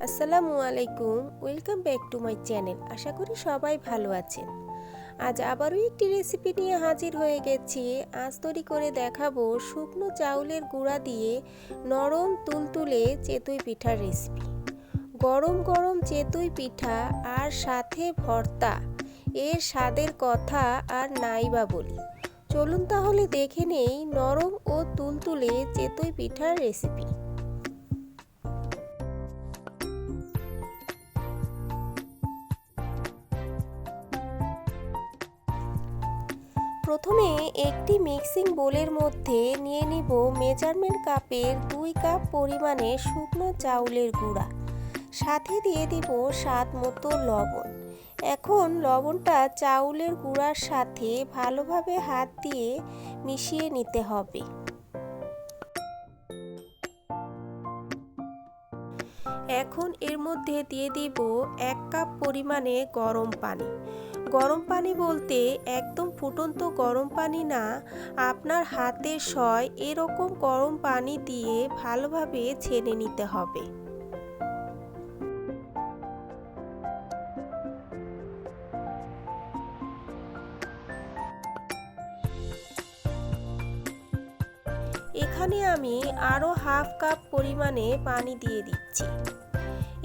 আসসালামু আলাইকুম, welcome back to my channel. আশা করি সবাই ভালো আছেন। আজ আবারও একটি রেসিপি নিয়ে হাজির হয়ে গেছি। আজ তৈরি করে দেখাবো শুকনো চাউলের গুঁড়া দিয়ে নরম তুলতুলে চেতই পিঠার রেসিপি। গরম গরম চেতই পিঠা আর সাথে ভর্তা, এর স্বাদের কথা আর নাই বা বলি। চলুন তাহলে দেখে নেই নরম ও তুলতুলে চেতই পিঠার রেসিপি। প্রথমে একটি মিক্সিং বোলের মধ্যে নিয়ে নিব মেজারমেন্ট কাপের 2 কাপ পরিমাণে শুকনো চাউলের গুঁড়া, সাথে দিয়ে দিব স্বাদ মতো লবণ। এখন লবণটা চাউলের গুঁড়ার সাথে ভালোভাবে হাত দিয়ে মিশিয়ে নিতে হবে। এখন এর মধ্যে দিয়ে দিব 1 কাপ পরিমাণে গরম পানি। গরম পানি বলতে একদম ফুটন্ত গরম পানি না, আপনার হাতে সয় এরকম গরম পানি দিয়ে ভালোভাবে ছেনে নিতে হবে। এখানে আমি আরও হাফ কাপ পরিমাণে পানি দিয়ে দিচ্ছি।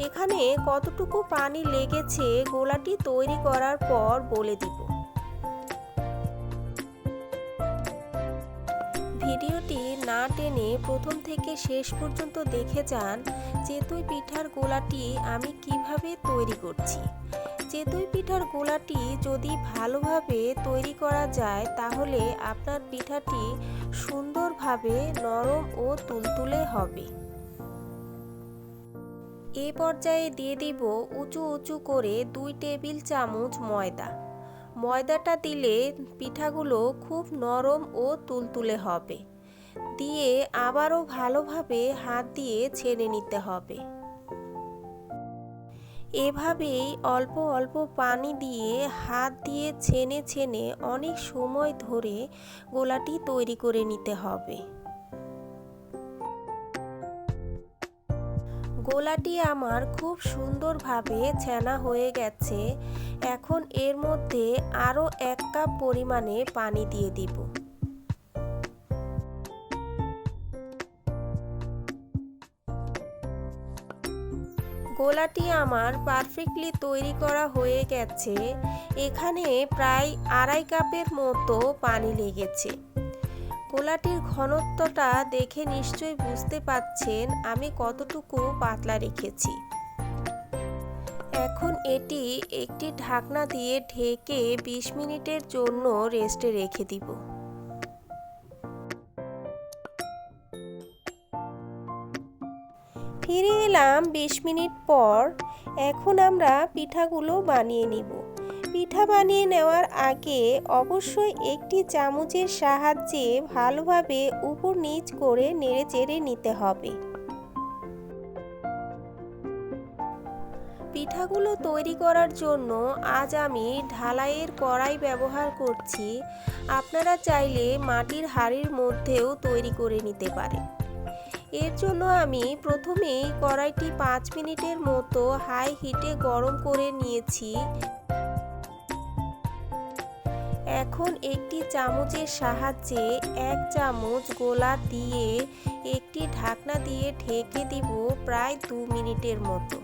এখানে কতটুকু পানি লেগেছে গোলাটি তৈরি করার পর বলে দিব। ভিডিওটি না টেনে প্রথম থেকে শেষ পর্যন্ত দেখে যান চেতই পিঠার গোলাটি আমি কিভাবে তৈরি করছি। চেতই পিঠার গোলাটি যদি ভালোভাবে তৈরি করা যায় তাহলে আপনার পিঠাটি সুন্দরভাবে নরম ও তুলতুলে হবে। এ পর্যায়ে দিয়ে দিব উঁচু উঁচু করে 2 টেবিল চামচ ময়দা। ময়দাটা দিলে পিঠাগুলো খুব নরম ও তুলতুলে হবে। দিয়ে আবারও ভালোভাবে হাত দিয়ে ছেনে নিতে হবে। এভাবেই অল্প অল্প পানি দিয়ে হাত দিয়ে ছেনে ছেনে অনেক সময় ধরে গোলাটি তৈরি করে নিতে হবে। গোলাটি আমার খুব সুন্দরভাবে ছেনা হয়ে গেছে। এখন এর মধ্যে আরও 1 কাপ পরিমাণে পানি দিয়ে দিব। গোলাটি আমার পারফেক্টলি তৈরি করা হয়ে গেছে। এখানে প্রায় 2.5 কাপের মতো পানি লেগেছে। গোলাটির ঘনত্বটা দেখে নিশ্চয়ই বুঝতে পাচ্ছেন আমি কতটুকু পাতলা রেখেছি। এখন এটি একটি ঢাকনা দিয়ে ঢেকে 20 মিনিটের জন্য রেস্টে রেখে দিব। ফিরে এলাম 20 মিনিট পর। এখন আমরা পিঠাগুলো বানিয়ে নিব। পিঠা বানিয়ে নেওয়ার আগে অবশ্যই একটি চামচের সাহায্যে ভালোভাবে উপর নিচ করে নেড়েচেড়ে নিতে হবে। পিঠাগুলো তৈরি করার জন্য আজ আমি ঢালাইয়ের কড়াই ব্যবহার করছি। আপনারা চাইলে মাটির হাঁড়ির মধ্যেও তৈরি করে নিতে পারেন। এর জন্য আমি প্রথমেই কড়াইটি 5 মিনিটের মতো হাই হিটে গরম করে নিয়েছি। এখন একটি চামচের সাহায্যে 1 চামচ গোলা দিয়ে একটি ঢাকনা দিয়ে ঢেকে দিব প্রায় 2 মিনিটের মতো।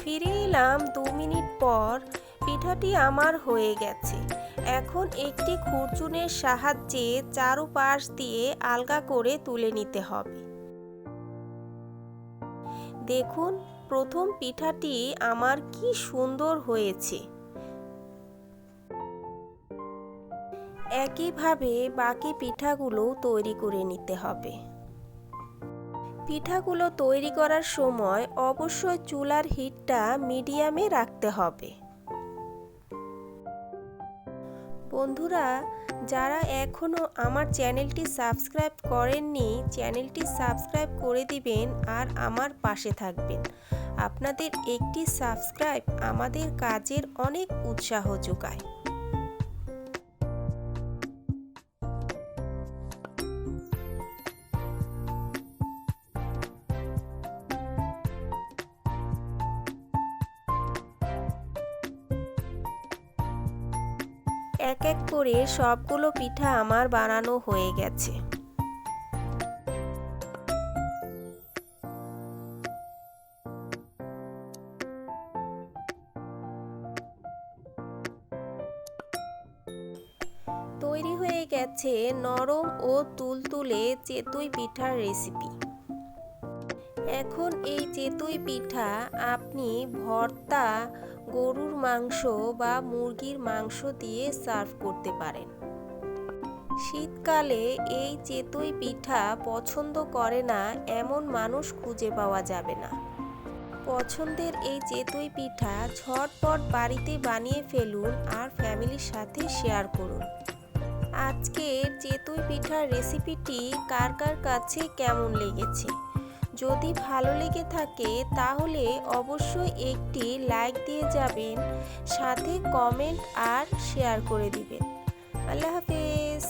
ফিরে এলাম 2 মিনিট পর। পিঠাটি আমার হয়ে গেছে। এখন একটি খুরচুনের সাহায্যে চারুপাশ দিয়ে আলগা করে তুলে নিতে হবে। দেখুন প্রথম পিঠাটি আমার কি সুন্দর হয়েছে। একইভাবে বাকি পিঠাগুলো তৈরি করে নিতে হবে। পিঠাগুলো তৈরি করার সময় অবশ্যই চুলার হিটটা মিডিয়ামে রাখতে হবে। বন্ধুরা, যারা এখনও আমার চ্যানেলটি সাবস্ক্রাইব করেননি, চ্যানেলটি সাবস্ক্রাইব করে দিবেন আর আমার পাশে থাকবেন। আপনাদের একটি সাবস্ক্রাইব আমাদের কাজের অনেক উৎসাহ যোগায়। এক এক করে সবগুলো পিঠা আমার বানানো হয়ে গেছে। তৈরি হয়ে গেছে নরম ও তুলতুলে চিতই পিঠার রেসিপি। এখন এই চিতই পিঠা আপনি ভর্তা, গরুর মাংস বা মুরগির মাংস দিয়ে সার্ভ করতে পারেন। শীতকালে এই চিতই পিঠা পছন্দ করে না এমন মানুষ খুঁজে পাওয়া যাবে না। পছন্দের এই চিতই পিঠা ঝটপট বাড়িতে বানিয়ে ফেলুন আর ফ্যামিলির সাথে শেয়ার করুন। আজকের চিতই পিঠার রেসিপিটি কার কার কাছে কেমন লেগেছে? যদি ভালো লেগে থাকে তাহলে অবশ্যই একটি লাইক দিয়ে যাবেন, সাথে কমেন্ট আর শেয়ার করে দিবেন। আল্লাহ হাফেজ।